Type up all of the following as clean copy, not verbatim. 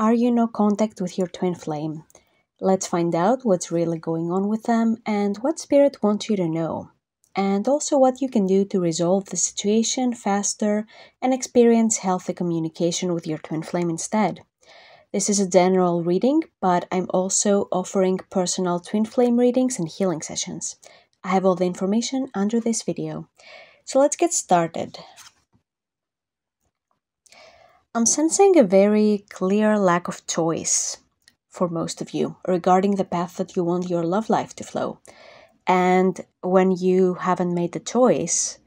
Are you no contact with your twin flame? Let's find out what's really going on with them and what spirit wants you to know. And also what you can do to resolve the situation faster and experience healthy communication with your twin flame instead. This is a general reading, but I'm also offering personal twin flame readings and healing sessions. I have all the information under this video. So let's get started. I'm sensing a very clear lack of choice for most of you regarding the path that you want your love life to flow. And when you haven't made the choice,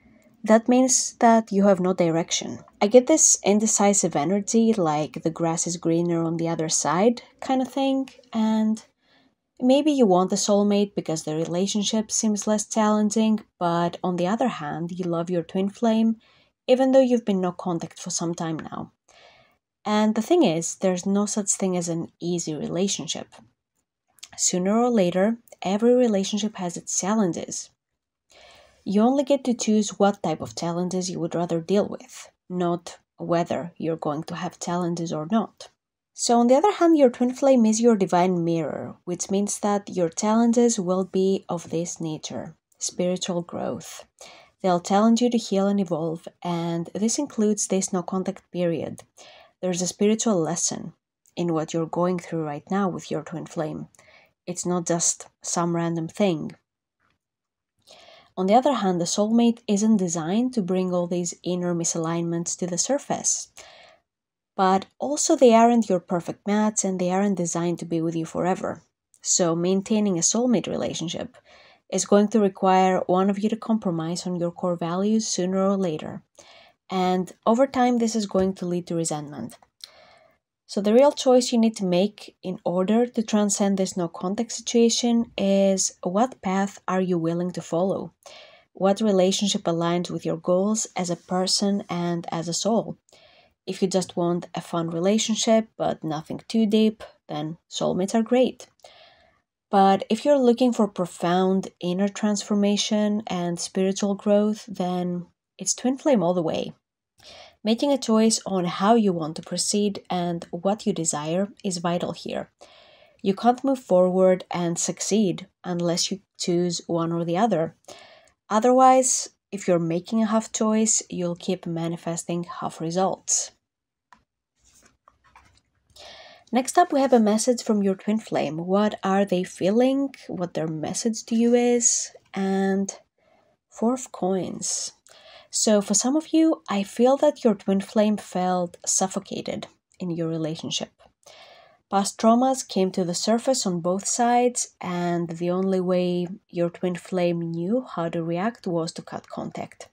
that means that you have no direction. I get this indecisive energy, like the grass is greener on the other side kind of thing, and maybe you want a soulmate because the relationship seems less challenging, but on the other hand, you love your twin flame, even though you've been no contact for some time now. And the thing is, there's no such thing as an easy relationship. Sooner or later, every relationship has its challenges. You only get to choose what type of challenges you would rather deal with, not whether you're going to have challenges or not. So on the other hand, your twin flame is your divine mirror, which means that your challenges will be of this nature: spiritual growth. They'll challenge you to heal and evolve, and this includes this no contact period. There's a spiritual lesson in what you're going through right now with your twin flame. It's not just some random thing. On the other hand, the soulmate isn't designed to bring all these inner misalignments to the surface. But also they aren't your perfect match and they aren't designed to be with you forever. So maintaining a soulmate relationship is going to require one of you to compromise on your core values sooner or later. And over time, this is going to lead to resentment. So the real choice you need to make in order to transcend this no contact situation is, what path are you willing to follow? What relationship aligns with your goals as a person and as a soul? If you just want a fun relationship but nothing too deep, then soulmates are great. But if you're looking for profound inner transformation and spiritual growth, then it's twin flame all the way. Making a choice on how you want to proceed and what you desire is vital here. You can't move forward and succeed unless you choose one or the other. Otherwise, if you're making a half choice, you'll keep manifesting half results. Next up, we have a message from your twin flame. What are they feeling? What their message to you is? And 4 of coins. So for some of you, I feel that your twin flame felt suffocated in your relationship. Past traumas came to the surface on both sides, and the only way your twin flame knew how to react was to cut contact.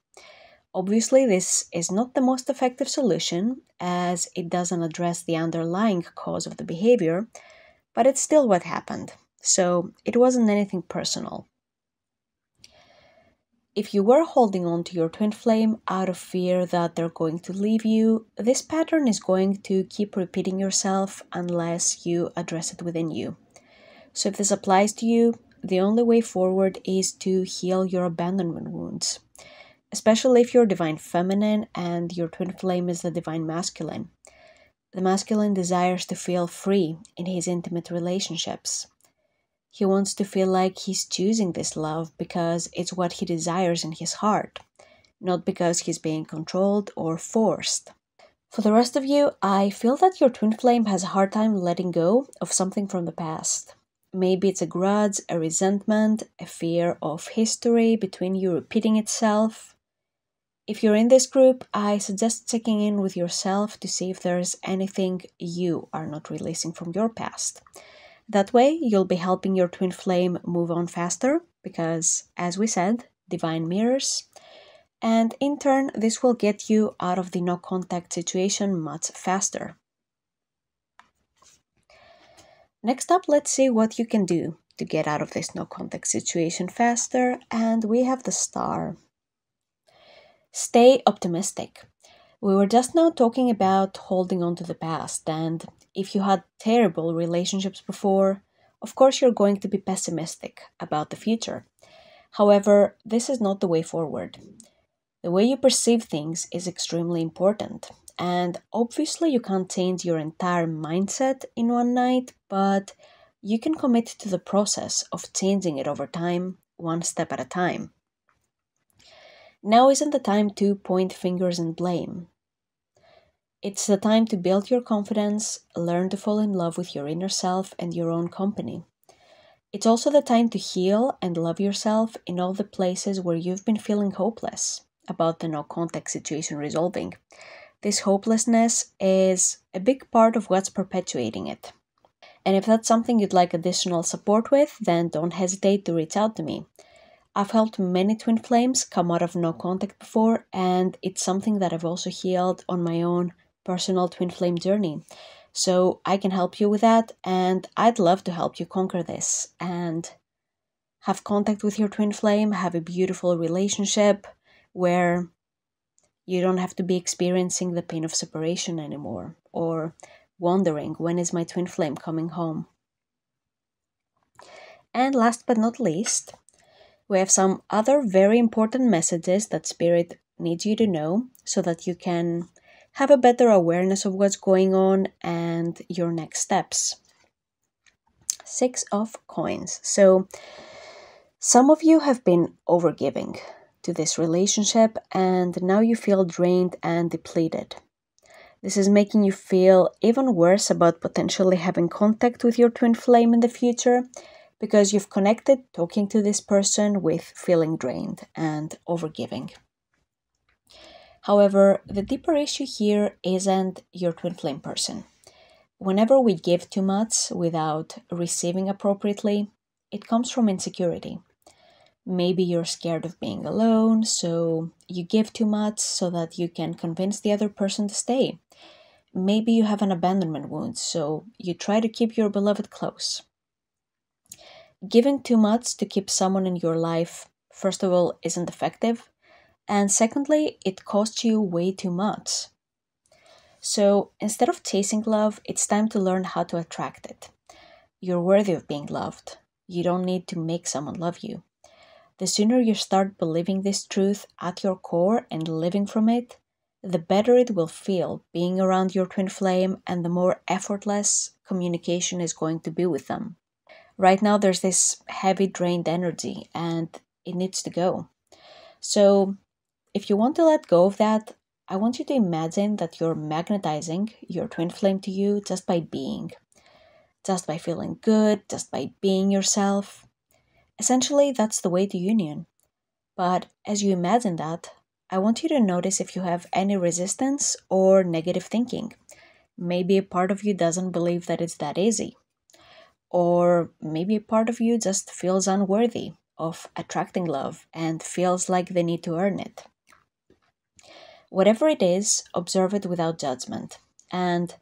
Obviously, this is not the most effective solution, as it doesn't address the underlying cause of the behavior, but it's still what happened, so it wasn't anything personal. If you were holding on to your twin flame out of fear that they're going to leave you, this pattern is going to keep repeating yourself unless you address it within you. So if this applies to you, the only way forward is to heal your abandonment wounds, especially if you're divine feminine and your twin flame is the divine masculine. The masculine desires to feel free in his intimate relationships. He wants to feel like he's choosing this love because it's what he desires in his heart, not because he's being controlled or forced. For the rest of you, I feel that your twin flame has a hard time letting go of something from the past. Maybe it's a grudge, a resentment, a fear of history between you repeating itself. If you're in this group, I suggest checking in with yourself to see if there's anything you are not releasing from your past. That way, you'll be helping your twin flame move on faster because, as we said, divine mirrors. And in turn, this will get you out of the no contact situation much faster. Next up, let's see what you can do to get out of this no contact situation faster. And we have the star. Stay optimistic. We were just now talking about holding on to the past, and if you had terrible relationships before, of course you're going to be pessimistic about the future. However, this is not the way forward. The way you perceive things is extremely important, And obviously you can't change your entire mindset in one night, but you can commit to the process of changing it over time, one step at a time. Now isn't the time to point fingers and blame. It's the time to build your confidence, learn to fall in love with your inner self and your own company. It's also the time to heal and love yourself in all the places where you've been feeling hopeless about the no contact situation resolving. This hopelessness is a big part of what's perpetuating it. And if that's something you'd like additional support with, then don't hesitate to reach out to me. I've helped many twin flames come out of no contact before, and it's something that I've also healed on my own personal twin flame journey. So I can help you with that, and I'd love to help you conquer this and have contact with your twin flame, have a beautiful relationship where you don't have to be experiencing the pain of separation anymore or wondering when is my twin flame coming home. And last but not least, we have some other very important messages that Spirit needs you to know so that you can have a better awareness of what's going on and your next steps. 6 of coins. So some of you have been overgiving to this relationship and now you feel drained and depleted. This is making you feel even worse about potentially having contact with your twin flame in the future because you've connected talking to this person with feeling drained and overgiving. However, the deeper issue here isn't your twin flame person. Whenever we give too much without receiving appropriately, it comes from insecurity. Maybe you're scared of being alone, so you give too much so that you can convince the other person to stay. Maybe you have an abandonment wound, so you try to keep your beloved close. Giving too much to keep someone in your life, first of all, isn't effective, and secondly, it costs you way too much. So instead of chasing love, it's time to learn how to attract it. You're worthy of being loved. You don't need to make someone love you. The sooner you start believing this truth at your core and living from it, the better it will feel being around your twin flame and the more effortless communication is going to be with them. Right now, there's this heavy, drained energy and it needs to go. So, if you want to let go of that, I want you to imagine that you're magnetizing your twin flame to you just by being, just by feeling good, just by being yourself. Essentially, that's the way to union. But as you imagine that, I want you to notice if you have any resistance or negative thinking. Maybe a part of you doesn't believe that it's that easy. Or maybe a part of you just feels unworthy of attracting love and feels like they need to earn it. Whatever it is, observe it without judgment. And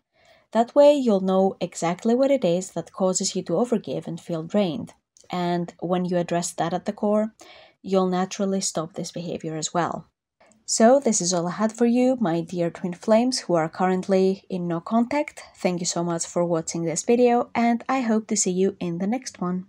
that way you'll know exactly what it is that causes you to overgive and feel drained. And when you address that at the core, you'll naturally stop this behavior as well. So this is all I had for you, my dear twin flames who are currently in no contact. Thank you so much for watching this video and I hope to see you in the next one.